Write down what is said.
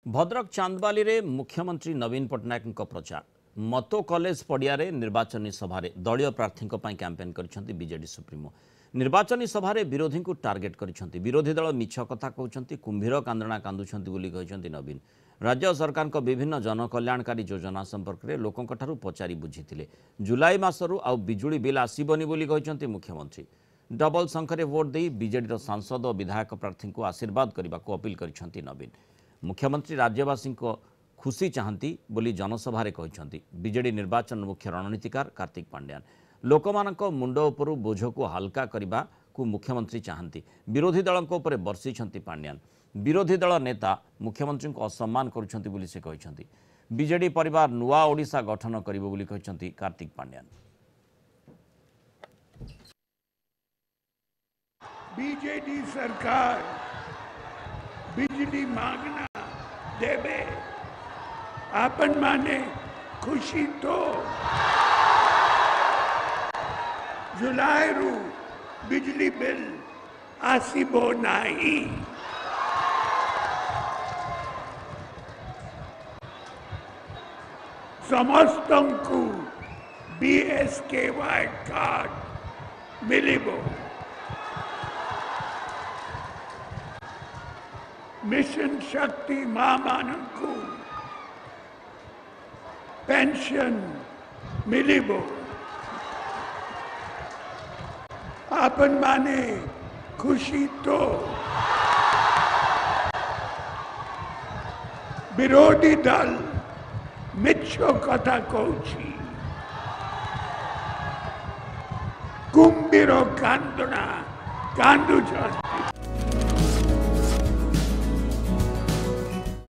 भद्रक चांदबाली रे मुख्यमंत्री नवीन पट्टनायक प्रचार मतो कॉलेज पड़िया निर्वाचनी सभा दलीय प्रार्थी कैंपेन कर बीजेडी सुप्रीमो निर्वाचनी सभा विरोधी को टार्गेट कर विरोधी दल मिछ कथा कहते कुंभीर कांदणा कांदुंट नवीन राज्य सरकार विभिन्न जनकल्याणकारी योजना संपर्क में लोकों पचारि बुझी जुलाई मासरू आउ बिजुली बिल आसबनी मुख्यमंत्री डबल संख्यारे भोट दे बीजेडी सांसद और विधायक प्रार्थी को आशीर्वाद करने को अपील कर नवीन मुख्यमंत्री राज्यवासी को खुशी चाहती बोली जनसभा कहते बीजेडी निर्वाचन मुख्य रणनीतिकार कार्तिक पांड्यान लोकमानक मुंड उपरू बोझ को हल्का करने को मुख्यमंत्री चाहती विरोधी दल बर्षि पांड्यान विरोधी दल नेता मुख्यमंत्री को असम्मान कर बीजेडी परिवार नुआ ओडिशा गठन कर कार्तिक पांड्यान। बीजेडी सरकार बिजली मांगना देवे आपन माने खुशी तो जुलाई रू बिजली बिल आसीबो नहीं समस्त को BSKY कार्ड मिलिबो मिशन शक्ति महामानव को पेंशन मिलिबो आपन माने खुशी तो विरोधी दल मिच्छो कथा कहूची कुंभीर कांदणा कांदुछन।